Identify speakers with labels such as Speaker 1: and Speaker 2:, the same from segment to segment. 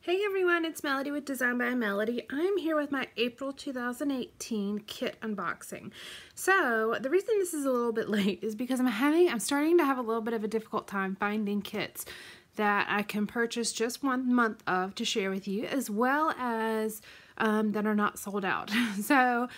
Speaker 1: Hey everyone, it's Melody with Design by Melody. I'm here with my April 2018 kit unboxing. So the reason this is a little bit late is because I'm starting to have a little bit of a difficult time finding kits that I can purchase just 1 month of to share with you, as well as that are not sold out. So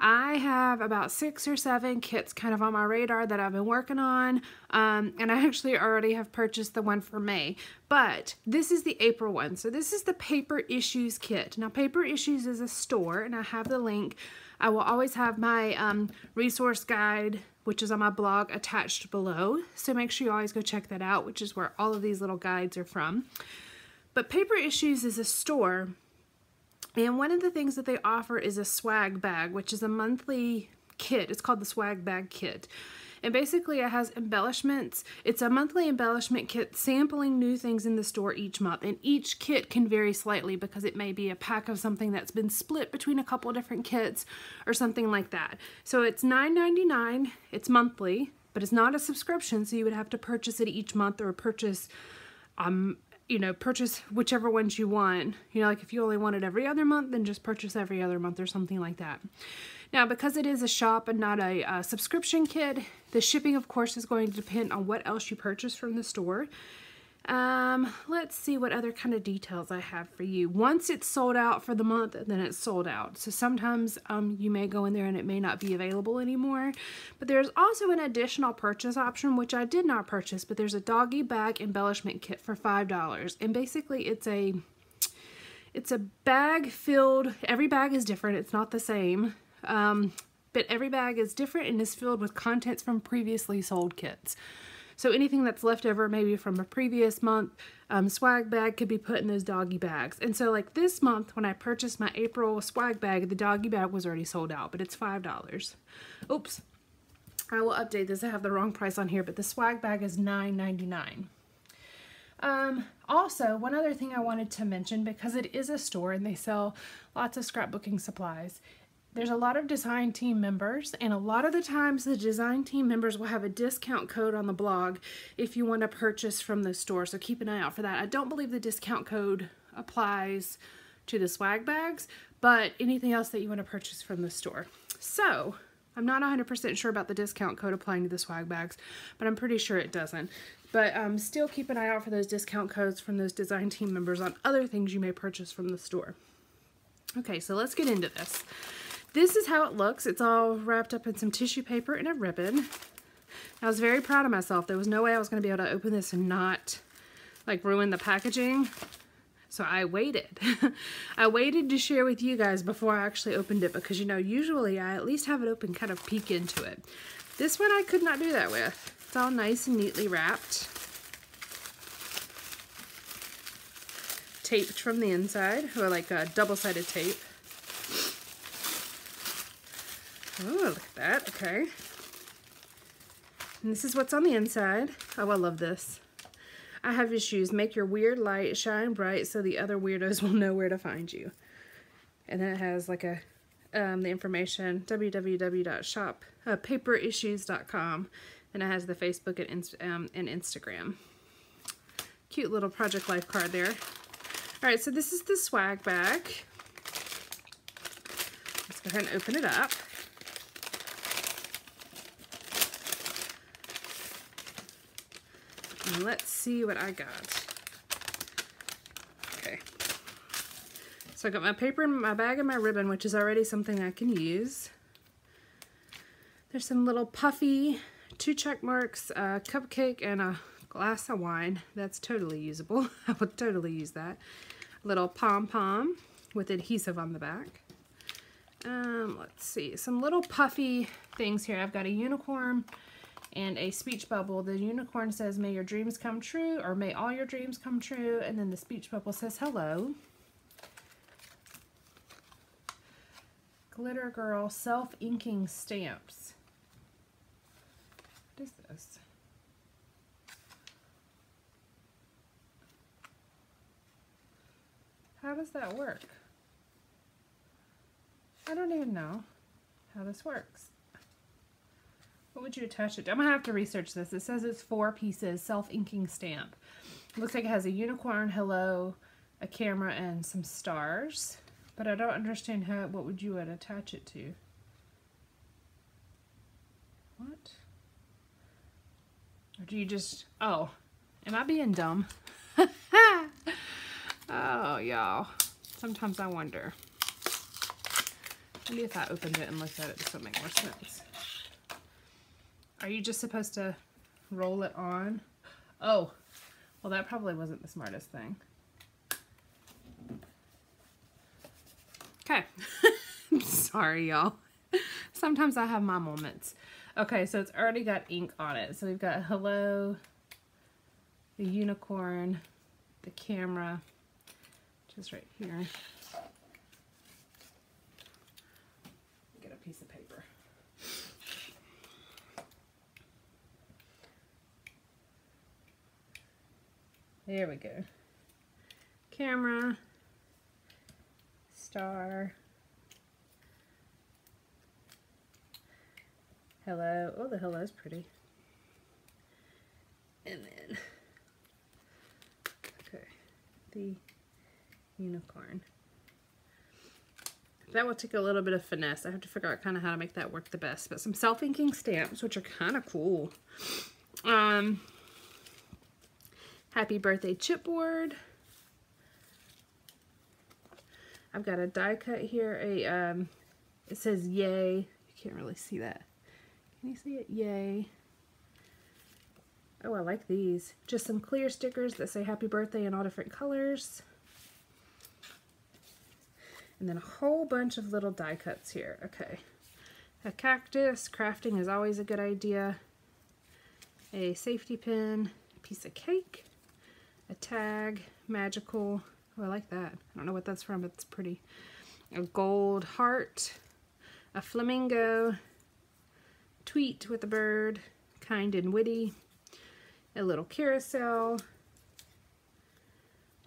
Speaker 1: I have about 6 or 7 kits kind of on my radar that I've been working on, and I actually already have purchased the one for May, but this is the April one. So this is the Paper Issues kit. Now Paper Issues is a store, and I have the link. I will always have my resource guide, which is on my blog, attached below, so make sure you always go check that out, which is where all of these little guides are from. But Paper Issues is a store, and one of the things that they offer is a swag bag, which is a monthly kit. It's called the swag bag kit. And basically it has embellishments. It's a monthly embellishment kit sampling new things in the store each month. And each kit can vary slightly because it may be a pack of something that's been split between a couple different kits or something like that. So it's $9.99. It's monthly, but it's not a subscription, so you would have to purchase it each month or purchase purchase whichever ones you want. Like if you only want it every other month, then just purchase every other month or something like that. Now, because it is a shop and not a subscription kit, the shipping, of course, is going to depend on what else you purchase from the store. Let's see what other kind of details I have for you. Once it's sold out for the month, then it's sold out. So sometimes you may go in there and it may not be available anymore. But there's also an additional purchase option, which I did not purchase, but there's a doggy bag embellishment kit for $5. And basically it's a bag filled, every bag is different, it's not the same. But every bag is different and is filled with contents from previously sold kits. So anything that's left over maybe from a previous month swag bag could be put in those doggy bags. And so like this month when I purchased my April swag bag, the doggy bag was already sold out, but it's $5. Oops, I will update this. I have the wrong price on here, but the swag bag is $9.99. Also, one other thing I wanted to mention, because it is a store and they sell lots of scrapbooking supplies, there's a lot of design team members, and a lot of the times the design team members will have a discount code on the blog if you want to purchase from the store, so keep an eye out for that. I don't believe the discount code applies to the swag bags, but anything else that you want to purchase from the store. So I'm not 100% sure about the discount code applying to the swag bags, but I'm pretty sure it doesn't. But still keep an eye out for those discount codes from those design team members on other things you may purchase from the store. Okay, so let's get into this. This is how it looks. It's all wrapped up in some tissue paper and a ribbon. I was very proud of myself. There was no way I was going to be able to open this and not like ruin the packaging. So I waited. I waited to share with you guys before I actually opened it because, usually I at least have it open, kind of peek into it. This one I could not do that with. It's all nice and neatly wrapped. Taped from the inside, or like a double-sided tape. Oh, look at that. Okay. And this is what's on the inside. Oh, I love this. I have issues. Make your weird light shine bright so the other weirdos will know where to find you. And then it has like the information, www.paperissues.com. And it has the Facebook and Instagram. Cute little Project Life card there. Alright, so this is the swag bag. Let's go ahead and open it up. And let's see what I got. Okay. So I got my paper, my bag, and my ribbon, which is already something I can use. There's some little puffy, 2 check marks, a cupcake, and a glass of wine. That's totally usable. I would totally use that. A little pom-pom with adhesive on the back. Let's see. Some little puffy things here. I've got a unicorn and a speech bubble. The unicorn says, "May your dreams come true," or "May all your dreams come true," and then the speech bubble says, "Hello." Glitter Girl self-inking stamps. What is this? How does that work? I don't even know how this works. What would you attach it to? I'm going to have to research this. It says it's 4 pieces, self-inking stamp. It looks like it has a unicorn, hello, a camera and some stars, but I don't understand what would you attach it to? What? Or do you just, oh, am I being dumb? Oh, y'all. Sometimes I wonder. Maybe if I opened it and looked at it, this would make more sense. Are you just supposed to roll it on? Oh, well, that probably wasn't the smartest thing. Okay. Sorry, y'all. Sometimes I have my moments. Okay, so it's already got ink on it. So we've got hello, the unicorn, the camera, just right here. Get a piece of paper. There we go. Camera, star, hello. Oh, the hello's pretty. And then, okay, the unicorn. That will take a little bit of finesse. I have to figure out kind of how to make that work the best. But some self-inking stamps, which are kind of cool. Happy birthday chipboard. I've got a die cut here. It says yay. You can't really see that. Can you see it? Yay. Oh, I like these. Just some clear stickers that say happy birthday in all different colors. And then a whole bunch of little die cuts here. Okay. A cactus. Crafting is always a good idea. A safety pin. A piece of cake. A tag. Magical. Oh, I like that. I don't know what that's from, but it's pretty. A gold heart. A flamingo. Tweet with a bird. Kind and witty. A little carousel.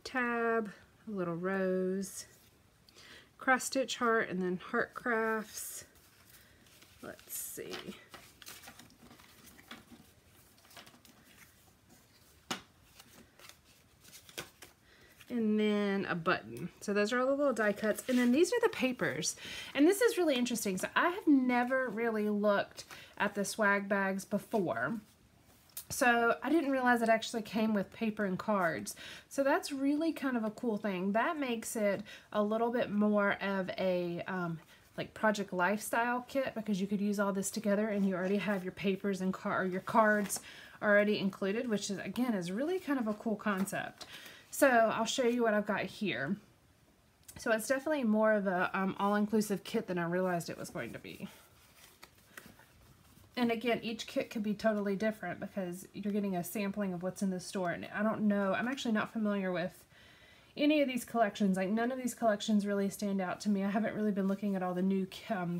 Speaker 1: Tab. A little rose. Cross stitch heart, and then heart crafts. Let's see. And then a button. So those are all the little die cuts. And then these are the papers. And this is really interesting. So I have never really looked at the swag bags before. So I didn't realize it actually came with paper and cards. So that's really kind of a cool thing. That makes it a little bit more of a like project lifestyle kit, because you could use all this together and you already have your papers and your cards already included, which is, again, is really kind of a cool concept. So I'll show you what I've got here. So it's definitely more of a all-inclusive kit than I realized it was going to be. And again, each kit could be totally different because you're getting a sampling of what's in the store. And I don't know, I'm actually not familiar with any of these collections. Like, none of these collections really stand out to me. I haven't really been looking at all the new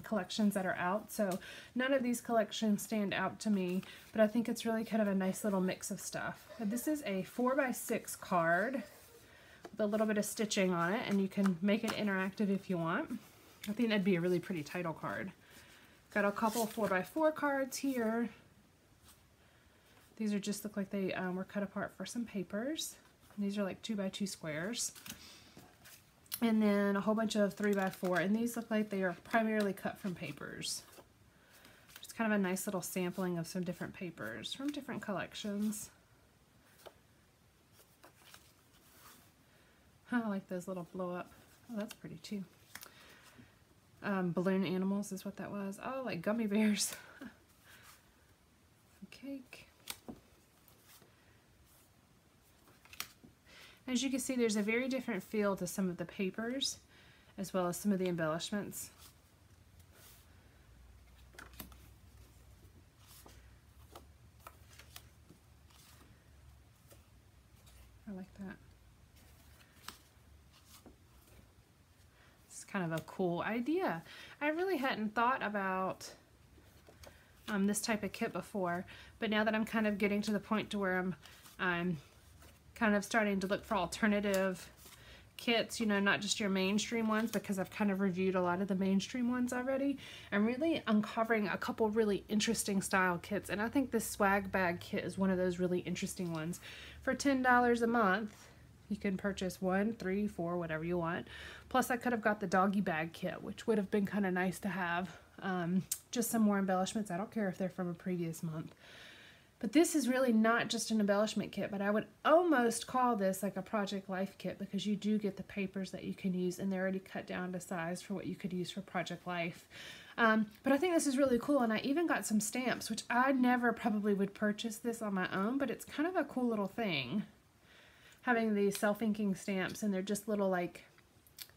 Speaker 1: collections that are out, so none of these collections stand out to me. But I think it's really kind of a nice little mix of stuff. But this is a 4x6 card with a little bit of stitching on it, and you can make it interactive if you want. I think that'd be a really pretty title card. Got a couple 4x4 cards here. These are just look like they were cut apart for some papers. And these are like 2x2 squares. And then a whole bunch of 3x4. And these look like they are primarily cut from papers. Just kind of a nice little sampling of some different papers from different collections. I like those little blow up. Oh, that's pretty too. Balloon animals is what that was. Oh, like gummy bears. Cake. As you can see, there's a very different feel to some of the papers, as well as some of the embellishments. I like that. Kind of a cool idea. I really hadn't thought about this type of kit before, but now that I'm kind of getting to the point to where I'm kind of starting to look for alternative kits, you know, not just your mainstream ones, because I've kind of reviewed a lot of the mainstream ones already. I'm really uncovering a couple really interesting style kits, and I think this swag bag kit is one of those really interesting ones. For $10 a month, You can purchase 1, 3, 4, whatever you want. Plus I could have got the doggy bag kit, which would have been kind of nice to have. Just some more embellishments. I don't care if they're from a previous month. But this is really not just an embellishment kit, but I would almost call this like a Project Life kit, because you do get the papers that you can use, and they're already cut down to size for what you could use for Project Life. But I think this is really cool, and I even got some stamps, which I never probably would purchase this on my own, but it's kind of a cool little thing, having these self-inking stamps, and they're just little like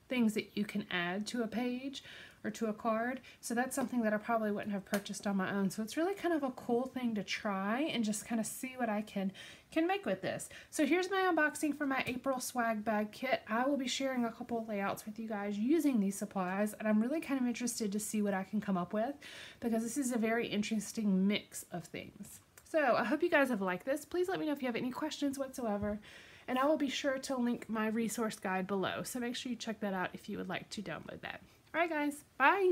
Speaker 1: things that you can add to a page or to a card. So that's something that I probably wouldn't have purchased on my own. So it's really kind of a cool thing to try and just kind of see what I can make with this. So here's my unboxing for my April swag bag kit. I will be sharing a couple of layouts with you guys using these supplies, and I'm really kind of interested to see what I can come up with, because this is a very interesting mix of things. So I hope you guys have liked this. Please let me know if you have any questions whatsoever, and I will be sure to link my resource guide below. So make sure you check that out if you would like to download that. All right, guys, bye.